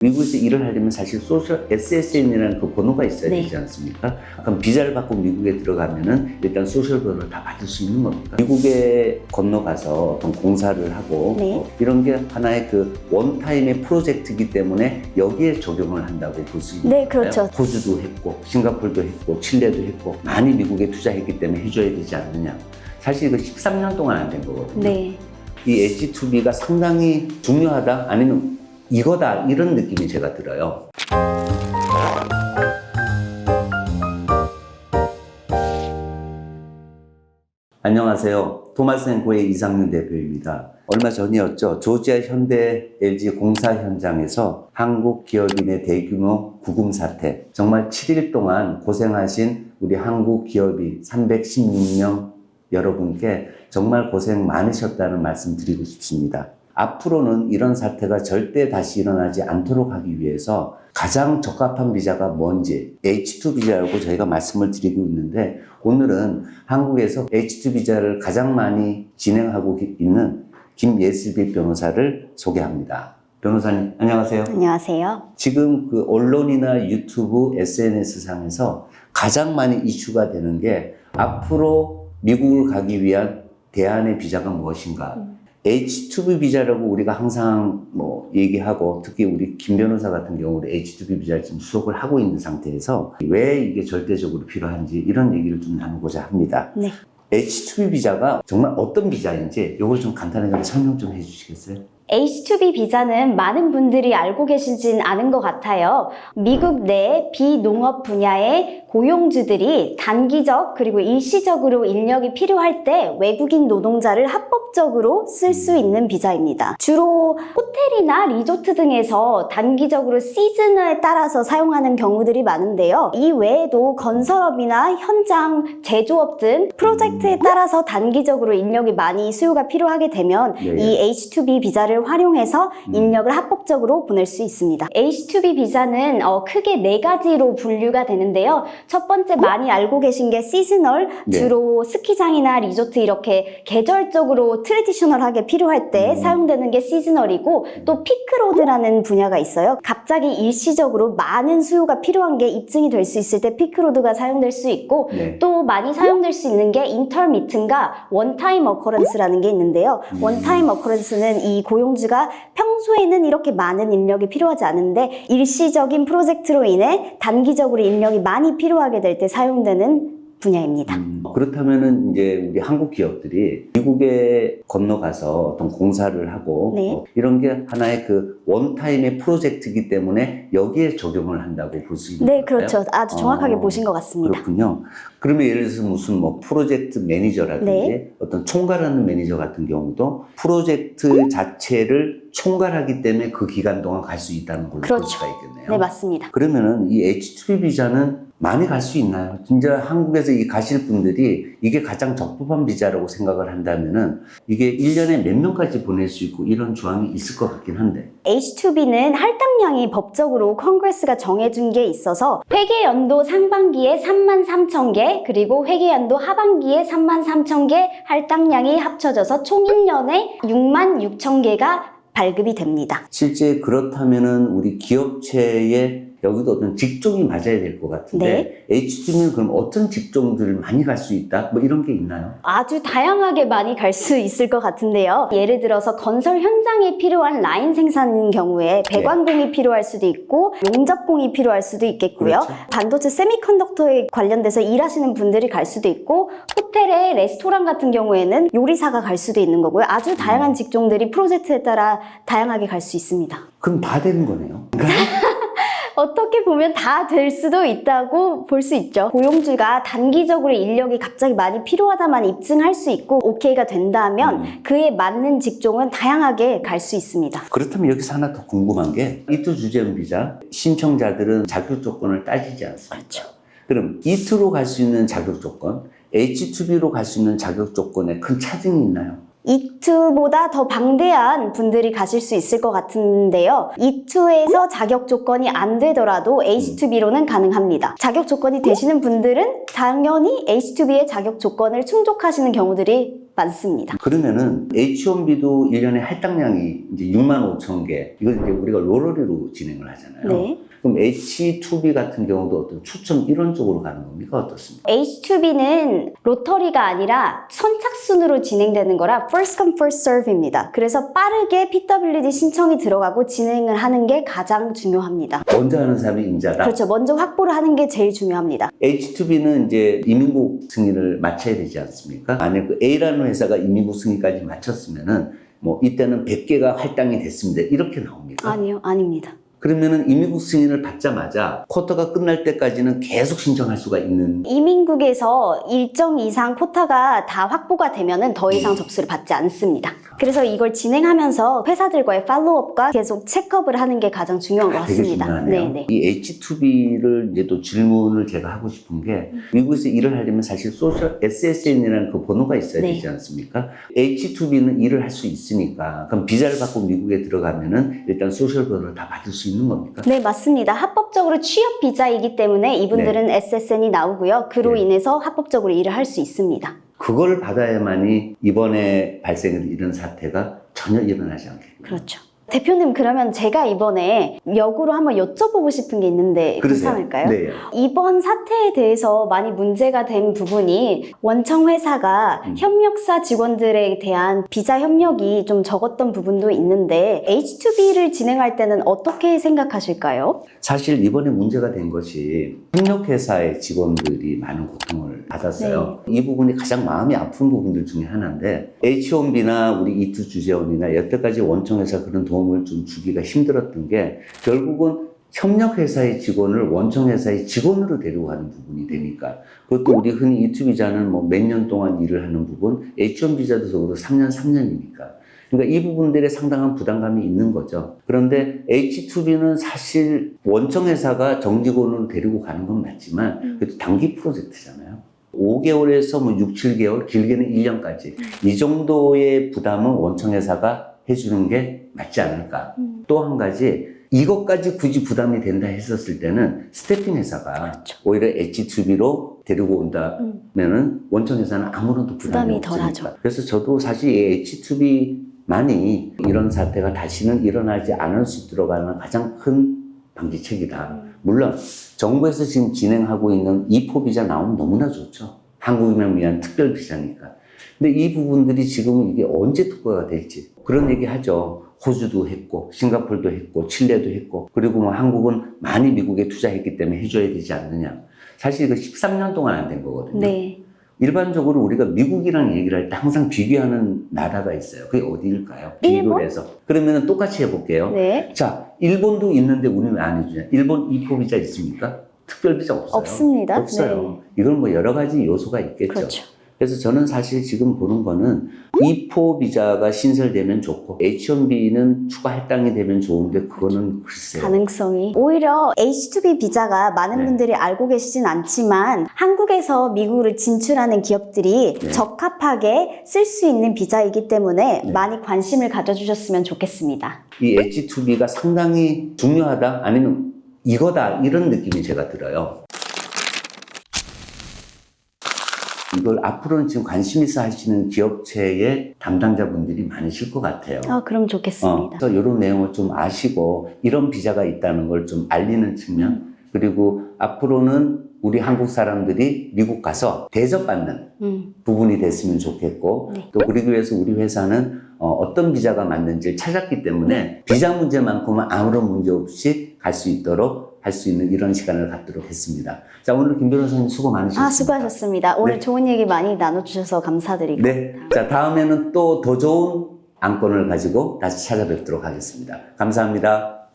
미국에서 일을 하려면 사실 소셜 SSN이라는 그 번호가 있어야 되지 않습니까? 그럼 비자를 받고 미국에 들어가면은 일단 소셜 번호를 다 받을 수 있는 겁니다. 미국에 건너가서 어떤 공사를 하고 이런 게 하나의 그 원타임의 프로젝트이기 때문에 여기에 적용을 한다고 볼 수 있는 거예요. 그렇죠. 호주도 했고 싱가포르도 했고 칠레도 했고 많이 미국에 투자했기 때문에 해줘야 되지 않느냐. 사실 이거 13년 동안 안 된 거거든요. 이 H2B가 상당히 중요하다 아니면 이거다 이런 느낌이 제가 들어요. 안녕하세요. 토마스앤코의 이상윤 대표입니다. 얼마 전이었죠. 조지아 현대 LG 공사 현장에서 한국 기업인의 대규모 구금 사태. 정말 7일 동안 고생하신 우리 한국 기업인 316명 여러분께 정말 고생 많으셨다는 말씀 드리고 싶습니다. 앞으로는 이런 사태가 절대 다시 일어나지 않도록 하기 위해서 가장 적합한 비자가 뭔지 H2 비자라고 저희가 말씀을 드리고 있는데 오늘은 한국에서 H2 비자를 가장 많이 진행하고 있는 김예슬비 변호사를 소개합니다. 변호사님 안녕하세요. 안녕하세요. 지금 그 언론이나 유튜브, SNS 상에서 가장 많이 이슈가 되는 게 앞으로 미국을 가기 위한 대안의 비자가 무엇인가? H2B 비자라고 우리가 항상 뭐 얘기하고 특히 우리 김 변호사 같은 경우는 H2B 비자를 지금 수속을 하고 있는 상태에서 왜 이게 절대적으로 필요한지 이런 얘기를 좀 나누고자 합니다. H2B 비자가 정말 어떤 비자인지 이걸 좀 간단하게 설명 좀 해주시겠어요? H2B 비자는 많은 분들이 알고 계시진 않은 것 같아요. 미국 내 비농업 분야의 고용주들이 단기적 그리고 일시적으로 인력이 필요할 때 외국인 노동자를 합법적으로 쓸 수 있는 비자입니다. 주로 호텔이나 리조트 등에서 단기적으로 시즌에 따라서 사용하는 경우들이 많은데요. 이 외에도 건설업이나 현장, 제조업 등 프로젝트에 따라서 단기적으로 인력이 많이 수요가 필요하게 되면 이 H2B 비자를 활용해서 인력을 합법적으로 보낼 수 있습니다. H2B 비자는 크게 4가지로 분류가 되는데요. 첫 번째 많이 알고 계신 게 시즈널, 주로 스키장이나 리조트 이렇게 계절적으로 트레디셔널하게 필요할 때 사용되는 게 시즈널이고 또 피크로드라는 분야가 있어요. 갑자기 일시적으로 많은 수요가 필요한 게 입증이 될 수 있을 때 피크로드가 사용될 수 있고 또 많이 사용될 수 있는 게 인터미튼과 원타임 어커런스라는 게 있는데요. 원타임 어커런스는 이 고용주가 평소에는 이렇게 많은 인력이 필요하지 않은데 일시적인 프로젝트로 인해 단기적으로 인력이 많이 필요하게 될 때 사용되는 분야입니다. 그렇다면은 이제 우리 한국 기업들이 미국에 건너가서 어떤 공사를 하고 이런 게 하나의 그 원타임의 프로젝트이기 때문에 여기에 적용을 한다고 볼 수 있는 거예요? 그렇죠. 아주 정확하게 보신 것 같습니다. 그렇군요. 그러면 예를 들어서 무슨 뭐 프로젝트 매니저라든지 어떤 총괄하는 매니저 같은 경우도 프로젝트 자체를 총괄하기 때문에 그 기간 동안 갈 수 있다는 걸로 볼 수가 있겠네요. 네, 맞습니다. 그러면은 이 H2B 비자는 많이 갈 수 있나요? 진짜 한국에서 이 가실 분들이 이게 가장 적법한 비자라고 생각을 한다면은 이게 1년에 몇 명까지 보낼 수 있고 이런 조항이 있을 것 같긴 한데. H2B는 할당량이 법적으로 컨그레스가 정해준 게 있어서 회계연도 상반기에 33,000개 그리고 회계연도 하반기에 33,000개 할당량이 합쳐져서 총 1년에 66,000개가 발급이 됩니다. 실제 그렇다면은 우리 기업체에 여기도 어떤 직종이 맞아야 될 것 같은데 H2B는 그럼 어떤 직종들을 많이 갈 수 있다? 뭐 이런 게 있나요? 아주 다양하게 많이 갈 수 있을 것 같은데요. 예를 들어서 건설 현장에 필요한 라인 생산인 경우에 배관공이 필요할 수도 있고 용접공이 필요할 수도 있겠고요. 반도체 세미컨덕터에 관련돼서 일하시는 분들이 갈 수도 있고 호텔의 레스토랑 같은 경우에는 요리사가 갈 수도 있는 거고요. 아주 다양한 직종들이 프로젝트에 따라 다양하게 갈 수 있습니다. 그럼 다 되는 거네요. 어떻게 보면 다 될 수도 있다고 볼 수 있죠. 고용주가 단기적으로 인력이 갑자기 많이 필요하다만 입증할 수 있고 오케이가 된다면 그에 맞는 직종은 다양하게 갈 수 있습니다. 그렇다면 여기서 하나 더 궁금한 게 이투 주재원 비자 신청자들은 자격 조건을 따지지 않습니다. 그럼 이투로 갈 수 있는 자격 조건, H2B로 갈 수 있는 자격 조건에 큰 차등이 있나요? E2보다 더 방대한 분들이 가실 수 있을 것 같은데요. E2에서 자격 조건이 안 되더라도 H2B로는 가능합니다. 자격 조건이 되시는 분들은 당연히 H2B의 자격 조건을 충족하시는 경우들이 많습니다. 그러면은 H1B도 1년에 할당량이 이제 6만 5천 개. 이걸 이제 우리가 로러리로 진행을 하잖아요. 네. 그럼 H2B 같은 경우도 어떤 추첨 이런 쪽으로 가는 겁니까? 어떻습니까? H2B는 로터리가 아니라 선착순으로 진행되는 거라 first come first serve입니다. 그래서 빠르게 PWD 신청이 들어가고 진행을 하는 게 가장 중요합니다. 먼저 하는 사람이 임자다. 그렇죠. 먼저 확보를 하는 게 제일 중요합니다. H2B는 이제 이민국 승인을 마쳐야 되지 않습니까? 만약 그 A라는 회사가 이민국 승인까지 마쳤으면은 뭐 이때는 100개가 할당이 됐습니다. 이렇게 나옵니까? 아니요, 아닙니다. 그러면은 이민국 승인을 받자마자 쿼터가 끝날 때까지는 계속 신청할 수가 있는. 이민국에서 일정 이상 쿼타가 다 확보가 되면은 더 이상 접수를 받지 않습니다. 그래서 이걸 진행하면서 회사들과의 팔로우업과 계속 체크업을 하는 게 가장 중요한 것 되게 같습니다. 중요하네요. 네네. 이 H2B를 이제 또 질문을 제가 하고 싶은 게 미국에서 일을 하려면 사실 소셜 SSN이라는 그 번호가 있어야 네. 되지 않습니까? H2B는 일을 할 수 있으니까 그럼 비자를 받고 미국에 들어가면은 일단 소셜 번호를 다 받을 수 있는 겁니까? 네, 맞습니다. 합법적으로 취업 비자이기 때문에 이분들은 SSN이 나오고요. 그로 네. 인해서 합법적으로 일을 할 수 있습니다. 그걸 받아야만이 이번에 발생한 이런 사태가 전혀 일어나지 않겠군요. 그렇죠. 대표님, 그러면 제가 이번에 역으로 한번 여쭤보고 싶은 게 있는데 그러세요? 괜찮을까요? 네. 이번 사태에 대해서 많이 문제가 된 부분이 원청 회사가 협력사 직원들에 대한 비자 협력이 좀 적었던 부분도 있는데 H2B를 진행할 때는 어떻게 생각하실까요? 사실 이번에 문제가 된 것이 협력회사의 직원들이 많은 고통을 받았어요. 이 부분이 가장 마음이 아픈 부분들 중에 하나인데 H1B나 우리 이투 주재원이나 여태까지 원청회사 그런 도움을 좀 주기가 힘들었던 게 결국은 협력회사의 직원을 원청회사의 직원으로 데리고 가는 부분이 되니까 그것도 우리 흔히 이투 비자는 뭐 몇 년 동안 일을 하는 부분 H1 비자도 적어도 3년이니까 그러니까 이 부분들에 상당한 부담감이 있는 거죠. 그런데 H2B는 사실 원청회사가 정직원으로 데리고 가는 건 맞지만 그래도 단기 프로젝트잖아요. 5개월에서 뭐 6, 7개월, 길게는 1년까지 이 정도의 부담은 원청회사가 해주는 게 맞지 않을까. 또 한 가지 이것까지 굳이 부담이 된다 했었을 때는 스태핑 회사가 그렇죠. 오히려 H2B로 데리고 온다면은 원청회사는 아무런 또 부담이 덜하죠. 없으니까. 그래서 저도 사실 이 H2B만이 이런 사태가 다시는 일어나지 않을 수 있도록 하는 가장 큰 방지책이다. 물론 정부에서 지금 진행하고 있는 E4 비자 나오면 너무나 좋죠. 한국인을 위한 특별 비자니까. 근데 이 부분들이 지금 이게 언제 통과가 될지 그런 얘기 하죠. 호주도 했고 싱가포르도 했고 칠레도 했고 그리고 뭐 한국은 많이 미국에 투자했기 때문에 해줘야 되지 않느냐. 사실 이거 13년 동안 안 된 거거든요. 네. 일반적으로 우리가 미국이랑 얘기를 할 때 항상 비교하는 나라가 있어요. 그게 어디일까요? 일본? 비교를 해서. 그러면 똑같이 해볼게요. 네. 자, 일본도 있는데 우리는 왜 안 해주냐? 일본 E4 비자 있습니까? 특별 비자 없어요. 없습니다. 없어요. 이건 뭐 여러 가지 요소가 있겠죠. 그렇죠. 그래서 저는 사실 지금 보는 거는 E4 비자가 신설되면 좋고 H1B는 추가 할당이 되면 좋은데 그거는 글쎄요. 가능성이 오히려 H2B 비자가 많은 네. 분들이 알고 계시진 않지만 한국에서 미국으로 진출하는 기업들이 네. 적합하게 쓸 수 있는 비자이기 때문에 네. 많이 관심을 가져주셨으면 좋겠습니다. 이 H2B가 상당히 중요하다 아니면 이거다 이런 느낌이 제가 들어요. 이걸 앞으로는 지금 관심 있어 하시는 기업체의 담당자분들이 많으실 것 같아요. 그럼 좋겠습니다. 그래서 이런 내용을 좀 아시고 이런 비자가 있다는 걸 좀 알리는 측면 그리고 앞으로는 우리 한국 사람들이 미국 가서 대접받는 부분이 됐으면 좋겠고 네. 또 그러기 위해서 우리 회사는 어떤 비자가 맞는지를 찾았기 때문에 비자 문제만큼은 아무런 문제 없이 갈 수 있도록 할 수 있는 이런 시간을 갖도록 했습니다. 자, 오늘 김 변호사님 수고 많으셨습니다. 수고하셨습니다. 오늘 네. 좋은 얘기 많이 나눠주셔서 감사드리고. 네. 자, 다음에는 또 더 좋은 안건을 가지고 다시 찾아뵙도록 하겠습니다. 감사합니다.